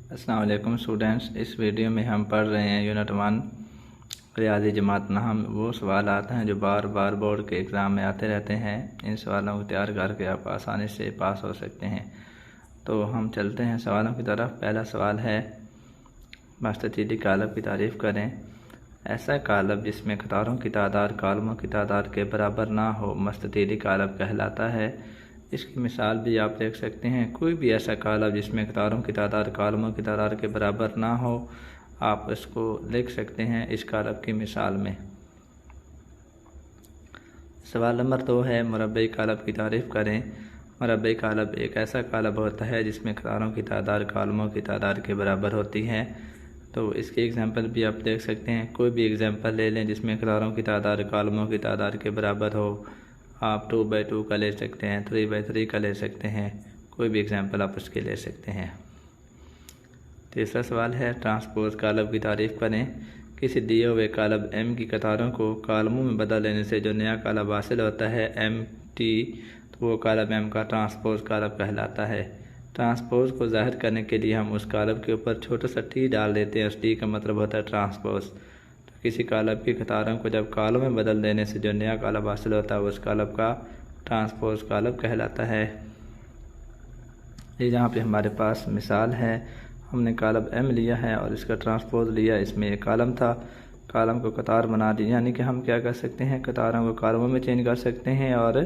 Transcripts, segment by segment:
अस्सलाम वालेकुम स्टूडेंट्स। इस वीडियो में हम पढ़ रहे हैं यूनिट 1 रियाजी जमात नाम। वो सवाल आते हैं जो बार बार बोर्ड के एग्ज़ाम में आते रहते हैं। इन सवालों को तैयार करके आप आसानी से पास हो सकते हैं। तो हम चलते हैं सवालों की तरफ। पहला सवाल है, मुस्ततीली कालब की तारीफ़ करें। ऐसा कालब जिसमें कतारों की तादाद कालमों की तादाद के बराबर ना हो मुस्ततीली कालब कहलाता है। इसकी मिसाल भी आप देख सकते हैं। कोई भी ऐसा कालब जिसमें कतारों की तादाद कालमों की तादाद के बराबर ना हो, आप इसको लिख सकते हैं इस कालब की मिसाल में। सवाल नंबर 2 है, मुरब्बई कालब की तारीफ़ करें। मुरब्बई कालब एक ऐसा कालब होता है जिसमें कतारों की तादाद कालमों की तादाद के बराबर होती है। तो इसके एग्जाम्पल भी आप देख सकते हैं। कोई भी एग्जाम्पल ले लें जिसमें कतारों की तादाद कालमों की तादाद के बराबर हो। आप 2/2 का ले सकते हैं, 3/3 का ले सकते हैं। कोई भी एग्जाम्पल आप उसके ले सकते हैं। तीसरा सवाल है, ट्रांसपोज कालब की तारीफ़ करें। किसी दिए हुए कालब m की कतारों को कालमों में बदल लेने से जो नया कालब हासिल होता है mt, तो वो कालब m का ट्रांसपोज कालब कहलाता है। ट्रांसपोज को ज़ाहिर करने के लिए हम उस कालब के ऊपर छोटा सा t डाल देते हैं। उस t का मतलब होता है ट्रांसपोज। तो किसी कालब की कतारों को जब कालों में बदल देने से जो नया कालब हासिल होता है उस कालब का ट्रांसपोज कालब कहलाता है। ये जहाँ पे हमारे पास मिसाल है, हमने कालब m लिया है और इसका ट्रांसपोज लिया। इसमें एक कालम था, कालम को कतार बना दी। यानी कि हम क्या कर सकते हैं, कतारों को कालमों में चेंज कर सकते हैं और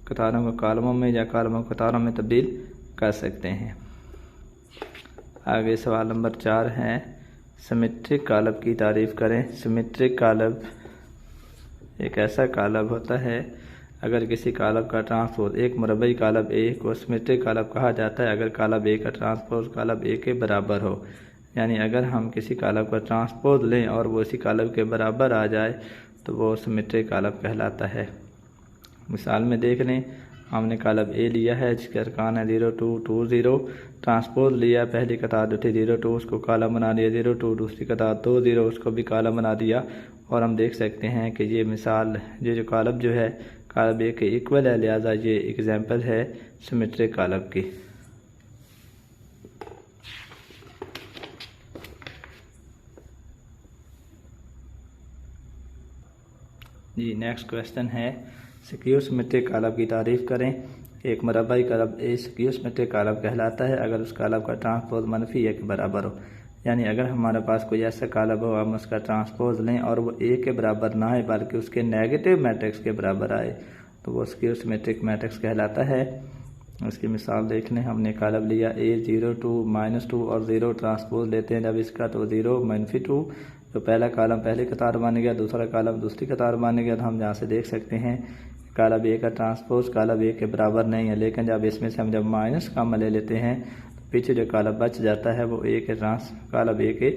कतारों को कालमों में या कालमों को कतारों में तब्दील कर सकते हैं। आगे सवाल नंबर 4 है, सिमेट्रिक कालब की तारीफ़ करें। सिमेट्रिक कालब एक ऐसा कालब होता है, अगर किसी कालब का ट्रांसपोज एक मुरब्बई कालब A को सिमेट्रिक कालब कहा जाता है अगर कालब A का ट्रांसपोज कालब A के बराबर हो। यानी अगर हम किसी कालब का ट्रांसपोज लें और वो उसी कालब के बराबर आ जाए तो वो सिमेट्रिक कालब कहलाता है। मिसाल में देख लें, हमने कालब A लिया है जिसके अरकान है 0 2 2 0। ट्रांसपोज लिया, पहली कतार जो थी 0 2 उसको कालम बना दिया 0 2, दूसरी कतार 2 0 उसको भी कालम बना दिया। और हम देख सकते हैं कि ये मिसाल ये जो कालब जो है कालब A के इक्वल है, लिहाजा ये एग्जाम्पल है सिमेट्रिक कालब की। जी नेक्स्ट क्वेश्चन है, स्क्यू सिमेट्रिक कालब की तारीफ़ करें। एक मुरब्बई कालब A स्क्यू सिमेट्रिक कालब कहलाता है अगर उस कालब का ट्रांसपोज -a के बराबर हो। यानी अगर हमारे पास कोई ऐसा कालब हो, हम उसका ट्रांसपोज लें और वो a के बराबर ना आए बल्कि उसके नेगेटिव मैट्रिक्स के बराबर आए तो वो स्क्यू सिमेट्रिक मैट्रिक्स कहलाता है। उसकी मिसाल देख लें, हमने कालब लिया A 0 2 -2 और 0 ट्रांसपोज लेते हैं जब इसका तो 0 -2। तो पहला कालम पहली कतार बन गया, दूसरा कालम दूसरी कतार बन गया। तो हम यहाँ से देख सकते हैं कालब A का ट्रांसपोज कालब A के बराबर नहीं है। लेकिन जब इसमें से हम जब माइनस कामा ले लेते हैं तो पीछे जो कालब बच जाता है वो कालब A के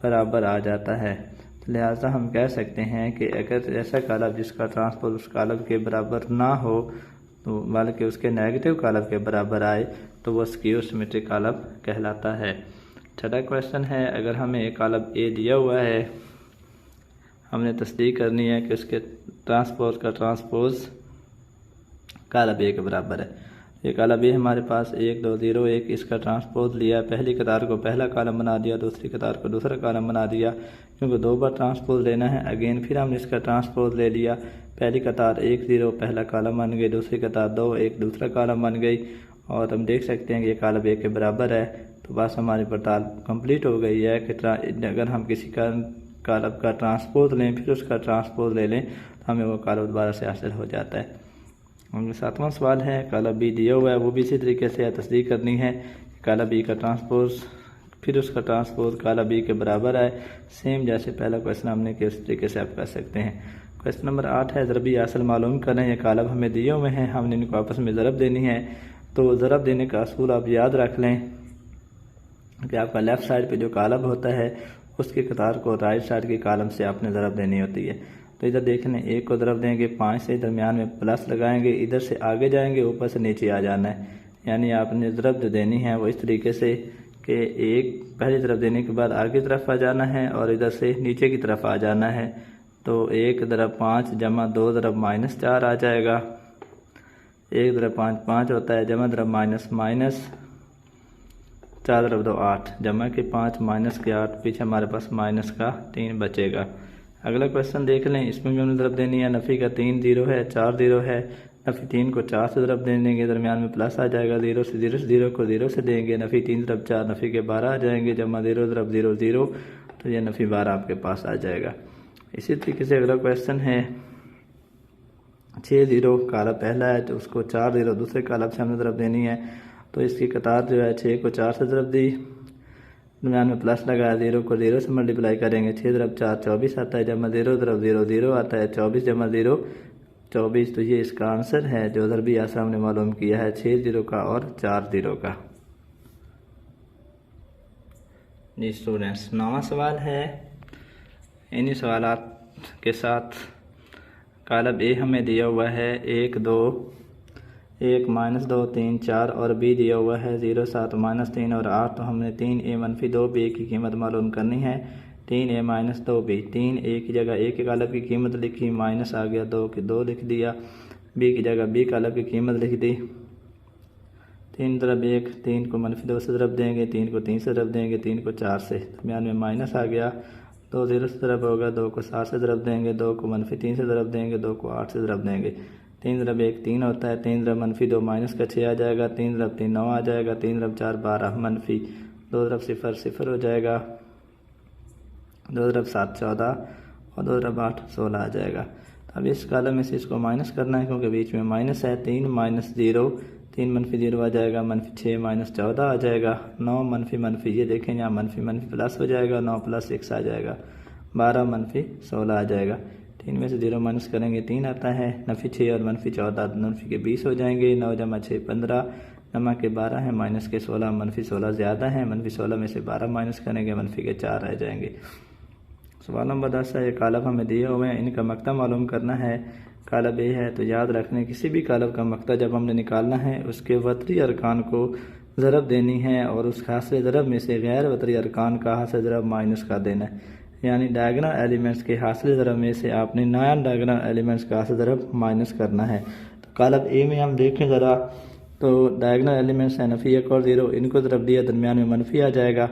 बराबर आ जाता है। तो लिहाजा हम कह सकते हैं कि अगर ऐसा कालब जिसका ट्रांसपोज उस कालब के बराबर ना हो तो बल्कि उसके नेगेटिव कालब के बराबर आए तो वो स्क्यू सिमेट्रिक कालब कहलाता है। छठा क्वेश्चन है, अगर हमें एक कालब A दिया हुआ है, हमने तस्दीक करनी है कि उसके ट्रांसपोज का ट्रांसपोज कालब A के बराबर है। ये कालब A हमारे पास 1 2 0 1, इसका ट्रांसपोज लिया, पहली कतार को पहला कालम बना दिया, दूसरी कतार को दूसरा कालम बना दिया। क्योंकि 2 बार ट्रांसपोज लेना है अगेन, फिर हमने इसका ट्रांसपोज ले लिया। पहली कतार 1 0 पहला कालम बन गई, दूसरी कतार 2 1 दूसरा कालम बन गई। और हम देख सकते हैं कि ये कालब A के बराबर है। तो बस हमारी पड़ताल कंप्लीट हो गई है कि अगर हम किसी कालब का ट्रांसपोज लें फिर उसका ट्रांसपोज ले लें तो हमें वो कालब दोबारा से हासिल हो जाता है। और 7वां सवाल है, कालब B दिया हुआ है, वो भी इसी तरीके से तस्दीक करनी है। कालब B का ट्रांसपोज फिर उसका ट्रांसपोज कालब B के बराबर आए, सेम जैसे पहला क्वेश्चन हमने किया उस तरीके से आप कर सकते हैं। क्वेश्चन नंबर 8 है, ज़रबी हासिल मालूम करें। ये कालब हमें दिए हुए हैं, हमने इनको आपस में ज़रब देनी है। तो ज़रब देने का असूल आप याद रख लें कि आपका लेफ़्ट साइड पे जो कालब होता है उसकी कतार को राइट साइड के कालम से आपने ज़रब देनी होती है। तो इधर देख लें, 1 को ज़रब देंगे 5 से, दरमियान में प्लस लगाएंगे, इधर से आगे जाएंगे, ऊपर से नीचे आ जाना है। यानी आपने ज़रब जो देनी है वो इस तरीके से कि 1 पहली तरफ देने के बाद आगे तरफ आ जाना है और इधर से नीचे की तरफ आ जाना है। तो 1 ज़रब 5 जमा 2 ज़रब -4 आ जाएगा। 1 ज़रब 5 5 होता है, जमा ज़रब माइनस 4 × 2 8, जमा के 5 माइनस के 8, पीछे हमारे पास माइनस का 3 बचेगा। अगला क्वेश्चन देख लें, इसमें भी हमने ज़रब देनी है। नफ़ी का 3 0 है, 4 0 है। नफ़ी 3 को 4 से ज़रब दे देंगे, दरमियान में प्लस आ जाएगा। 0 से 0 को 0 से देंगे। नफ़ी 3 ज़रब 4, नफ़ी के 12 आ जाएंगे, जमा 0 ज़रब 0 0, तो ये नफ़ी 12 आपके पास आ जाएगा। इसी तरीके से अगला क्वेश्चन है 6 0, कालब पहला है तो उसको 4 0 दूसरे कालब से हमने ज़रब देनी है। तो इसकी कतार जो है 6 को 4 से ज़रब दी, दरमियान में प्लस लगाया, 0 को 0 से मल्टीप्लाई करेंगे। 6 × 4 24 आता है, जमा 0 ज़रब 0 0 आता है, 24 जमा 0 24। तो ये इसका आंसर है जो ज़रबी आसा हमने मालूम किया है 6 0 का और 4 0 का। जी स्टूडेंट्स, 9वां सवाल है। इन्हीं सवालात के साथ कालब ए हमें दिया हुआ है 1 2 1 -2 3 4 और बी दिया हुआ है 0 7 -3 और 8। तो हमने 3a - 2b की कीमत मालूम करनी है। 3a - 2b, 3a की जगह a के कालब की कीमत लिखी, माइनस आ गया 2 के 2 लिख दिया। b की जगह b कालब की कीमत लिख दी। 3 × 1, 3 को -2 से ज़रब देंगे, 3 को 3 से ज़रब देंगे, 3 को 4 से, दरमियान में माइनस आ गया। 2 0 से ज़रब होगा, 2 को 7 से ज़रब देंगे, 2 को -3 से ज़रब देंगे, 2 को 8 से ज़रब देंगे। 3 × 1 3 होता है, 3 × -2 माइनस का 6 आ जाएगा, 3 × 3 9 आ जाएगा, 3 × 4 12, -2 × 0 0 हो जाएगा, 2 × 7 14 और 2 × 8 16 आ जाएगा। अब इस कॉलम में से इसको माइनस करना है क्योंकि बीच में माइनस है। 3 - 0, 3 - 0 आ जाएगा, -6 - 14 आ जाएगा। 9 - ये देखें यहाँ -, प्लस हो जाएगा, 9 + 6 आ जाएगा, 12 - 16 आ जाएगा। 3 में से 0 माइनस करेंगे 3 आता है। -6 और -14 नफ़ी के 20 हो जाएंगे। 9 × 6 15, जमा के 12 है, माइनस के 16, -16 ज़्यादा है, -16 में से 12 माइनस करेंगे, मनफी के 4 रह जाएंगे। सवाल नंबर 10 है, ये कालब हमें दिए हुए हैं, इनका मकता मालूम करना है। कालब ए है तो याद रखने किसी भी कालब का मकता जब हमने निकालना है उसके वतरी अरकान को ज़रब देनी है और उस हासिल ज़रब में से गैर वतरी अरकान का हासिल ज़रब माइनस कर देना है। यानी डायगोनल एलिमेंट्स के हासिल ज़रब में से आपने नॉन डायगोनल एलिमेंट्स का हासिल ज़रब माइनस करना है। तो कालब ए में हम देखें ज़रा, तो डायगोनल एलिमेंट्स हैं नफ़ी 1 और 0, इनको ज़रब दिया, दरमियान में मनफी आ जाएगा।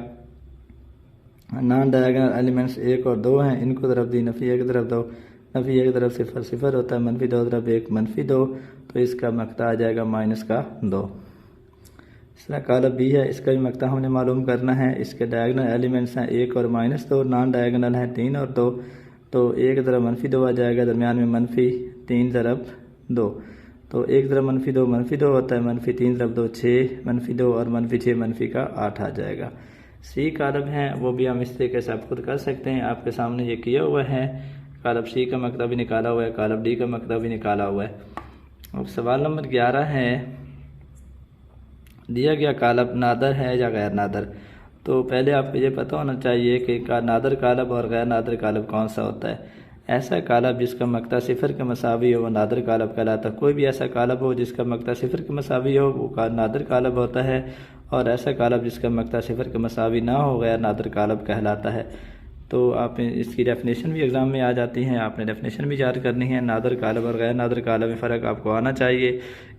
नॉन डायगोनल एलिमेंट्स 1 और 2 हैं, इनको ज़रब दी, नफ़ी 1 ज़रब 2, नफ़ी 1 ज़रब 0 0 होता है, -2 ज़रब 1 -2, तो इसका मकता आ जाएगा -2। इस तरह कालब बी है, इसका भी मकता हमने मालूम करना है। इसके डायगोनल एलिमेंट्स हैं 1 और -2, नॉन डायगोनल हैं 3 और 2, तो 1 ज़रब -2 आ जाएगा, दरमियान में -3 ज़रब 2, तो 1 ज़रब -2 -2 होता है, -3 ज़रब 2 6, -2 और -6 मनफी का 8 आ जाएगा। सी कालब हैं वो भी हम इस तरीके से आप खुद कर सकते हैं, आपके सामने ये किया हुआ है। कालब सी का मकता भी निकाला हुआ है, कालब डी का मकता भी निकाला हुआ है। अब सवाल नंबर 11 है, दिया गया कालब नादर है या गैर नादर। तो पहले आपको ये पता होना चाहिए कि नादर कालब और गैर नादर कालब कौन सा होता है। ऐसा कालब जिसका मकता 0 के मसावी हो वो नादर कालब कहलाता है। कोई भी ऐसा कालब हो जिसका मकता 0 के मसावी हो वो नादर कालब होता है, और ऐसा कालब जिसका मकता 0 के मसावी ना हो गैर नादर कालब कहलाता है। तो आप इसकी डेफिनेशन भी एग्ज़ाम में आ जाती हैं, आपने डेफिनेशन भी याद करनी है। नादर कालब और गैर नादर कालब में फ़र्क आपको आना चाहिए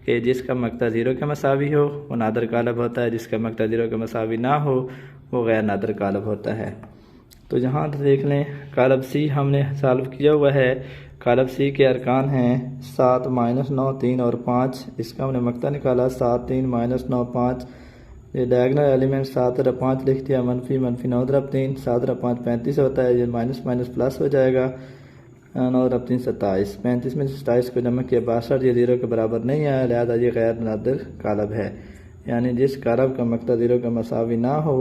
कि जिसका मकता 0 के मसावी हो वो नादर कालब होता है, जिसका मकता 0 के मसावी ना हो वो गैर नादर कालब होता है। तो यहाँ देख लें, कालब सी हमने सॉल्व किया हुआ है। कालब सी के अरकान हैं 7 -9 3 और 5, इसका हमने मकता निकाला 7 3 -9 5। ये डायगोनल एलिमेंट 7 × 5 लिख दिया, -9 × 3, 7 × 5 35 होता है, ये माइनस प्लस हो जाएगा, 9 × 3 27, 35 में 27 को जमा किया 62, ये 0 के बराबर नहीं आया, लिहाजा ये गैर नादिर कालब है। यानी जिस कालब का मकता 0 का मसावी ना हो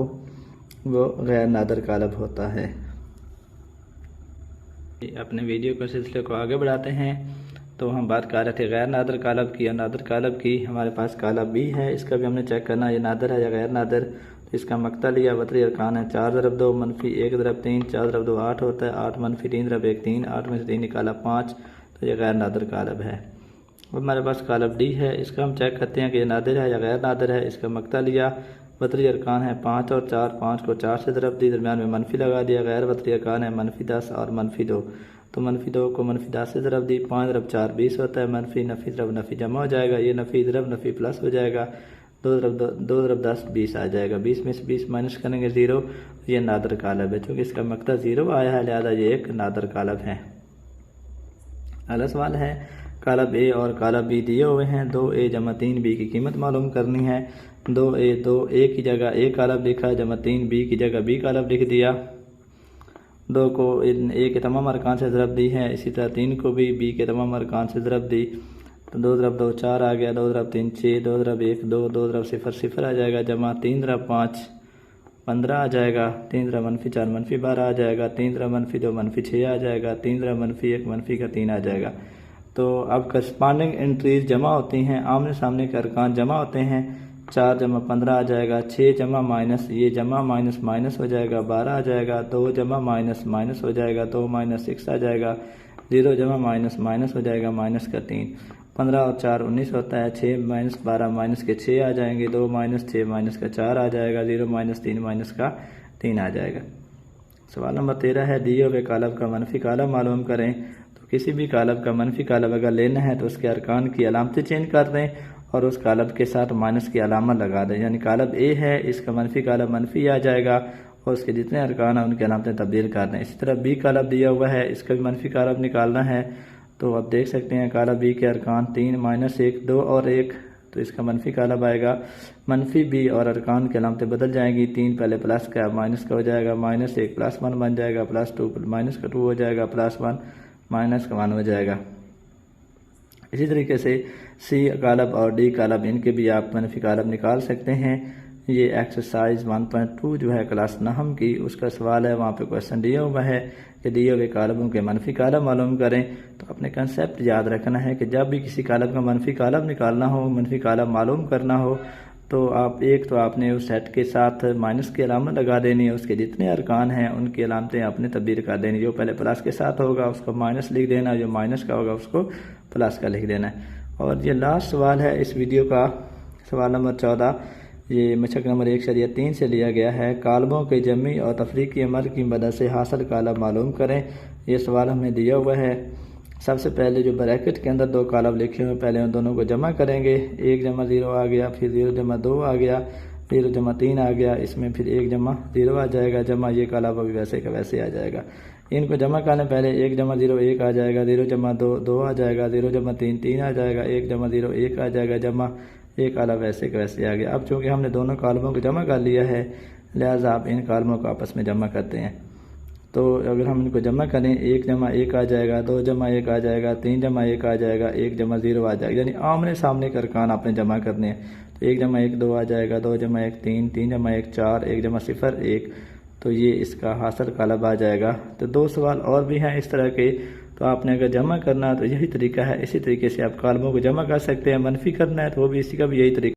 वो गैर नादिर कालब होता है। अपने वीडियो के सिलसिले को आगे बढ़ाते हैं। तो हम बात कर रहे थे गैर नादर कालब की और नादर कालब की। हमारे पास कालब बी है, इसका भी हमने चेक करना है ये नादर है या गैर नादर। तो इसका मकता लिया, वतरी अरकान है 4 ज़रब 2 -1 ज़रब 3, 4 ज़रब 2 8 होता है, 8 -3 ज़रब 1 3, 8 में से 3 निकाला 5, तो ये गैर नादर कालब है। अब हमारे पास कालब डी है, इसका हम चेक करते हैं कि ये नादर है या गैर नादर है। इसका मकता लिया, वतरी अरकान है 5 और 4, 5 को 4 से ज़रब दी, दरमियान में मनफी लगा दिया। गैर वतरी अरकान है -10 और -2, तो -2 को -10 से ज़रब दी, 5 ज़रब 4 20 होता है, नफ़ी ज़रब नफ़ी जमा हो जाएगा, ये नफ़ी ज़रब नफ़ी प्लस हो जाएगा, दो दरब 10 20 आ जाएगा। 20 में से 20 माइनस करेंगे 0, ये नादर कालब है। चूँकि इसका मकता 0 आया है लिहाजा ये एक नादर कालब है। अगला सवाल है कालब ए और कालब बी दिए हुए हैं। 2a जमा 3b की कीमत मालूम करनी है। 2a की जगह a कालब लिखा जमा 3b की जगह b कालब लिख दिया। 2 को a के तमाम अरकान से ज़रब दी है, इसी तरह 3 को भी b के तमाम अरकान से ज़रब दी। तो 2 दरब 2 4 आ गया, 2 दरब 3 6, 2 दरब 1 2, 2 दरब 0 0 आ जाएगा, जमा 3 दरब 5 15 आ जाएगा, 3 दरब मनफी 4 मनफी 12 आ जाएगा, 3 दरब मनफी 2 मनफी 6 आ जाएगा, 3 दरब मनफी 1 मनफी का 3 आ जाएगा। तो अब करस्पॉन्डिंग एंट्रीज जमा होती हैं, आमने सामने के अरकान जमा होते हैं। 4 जमा 15 आ जाएगा, 6 जमा माइनस, ये जमा माइनस माइनस हो जाएगा, 12 आ जाएगा, 2 जमा माइनस माइनस हो जाएगा, 2 माइनस 6 आ जाएगा, 0 जमा माइनस माइनस हो जाएगा, माइनस का 3। 15 और 4 19 होता है, 6 माइनस 12 माइनस के 6 आ जाएंगे, 2 माइनस 6 माइनस का 4 आ जाएगा, 0 माइनस 3 माइनस का 3 आ जाएगा। सवाल नंबर 13 है दिए हुए कालब का मनफी कालब मालूम करें। तो किसी भी कालब का मनफी कालब अगर लेना है तो उसके अरकान की अलामतें चेंज कर दें और उस कालब के साथ माइनस की अलामत लगा दें। यानी कालब ए है, इसका मनफी कालब मनफी आ जाएगा और उसके जितने अरकान हैं उनकी अलामतें तब्दील कर दें। इसी तरह बी कालब दिया हुआ है, इसका भी मनफी कालब निकालना है। तो आप देख सकते हैं कालब बी के अरकान 3 माइनस 1 2 और 1, तो इसका मनफी कालब आएगा। मनफी बी और अरकान की अलामतें बदल जाएंगी। 3 पहले प्लस का माइनस का हो जाएगा, माइनस 1 प्लस 1 बन जाएगा, प्लस 2 माइनस का 2 हो जाएगा, प्लस 1 माइनस का 1 हो जाएगा। इसी तरीके से सी कालब और डी कालब इनके भी आप मनफी कालब निकाल सकते हैं। ये एक्सरसाइज 1.2 जो है क्लास नहम की, उसका सवाल है, वहाँ पे क्वेश्चन दिया हुआ है कि दिए हुए कालबों के मनफी कालब मालूम करें। तो अपने कंसेप्ट याद रखना है कि जब भी किसी कालब का मनफी कालब निकालना हो, मनफी कालब मालूम करना हो, तो आपने उस सेट के साथ माइनस की अलामत लगा देनी है। उसके जितने अरकान हैं उनकी अलामतें आपने तब्दील कर देनी। जो पहले प्लस के साथ होगा उसको माइनस लिख देना, जो माइनस का होगा उसको प्लस का लिख देना है। और ये लास्ट सवाल है इस वीडियो का, सवाल नंबर 14। ये मशक नंबर 1.3 से लिया गया है। कालबों के जमी और तफरीकी अमल की मदद से हासिल कालब मालूम करें। ये सवाल हमें दिया हुआ है। सबसे पहले जो ब्रैकेट के अंदर 2 कालब लिखे हुए, पहले उन दोनों को जमा करेंगे। 1 जमा 0 आ गया, फिर 0 जमा 2 आ गया, 0 जमा 3 आ गया, इसमें फिर 1 जमा 0 आ जाएगा, जमा ये कालब अभी वैसे का वैसे आ जाएगा। इनको जमा करने पहले 1 जमा 0 1 आ जाएगा, 0 जमा 2 2 आ जाएगा, 0 जमा 3 3 आ जाएगा, 1 जमा 0 1 आ जाएगा, जमा ये कालब वैसे का वैसे आ गया। अब चूँकि हमने दोनों कालमों को जमा कर लिया है, लिहाजा आप इन कालमों को आपस में जमा करते हैं। तो अगर हम इनको जमा करें, 1 जमा 1 आ जाएगा, 2 जमा 1 आ जाएगा, 3 जमा 1 आ जाएगा, 1 जमा 0 आ जाएगा। यानी आमने सामने के अरकान आपने जमा करने हैं। तो 1 जमा 1 2 आ जाएगा, 2 जमा 1 3, 3 जमा 1 4, 1 जमा 0 1, तो ये इसका हासिल कालब आ जाएगा। तो 2 सवाल और भी हैं इस तरह के, तो आपने अगर जमा करना है तो यही तरीका है। इसी तरीके से आप कालमों को जमा कर सकते हैं। मनफी करना है तो वो भी इसी का भी यही तरीका।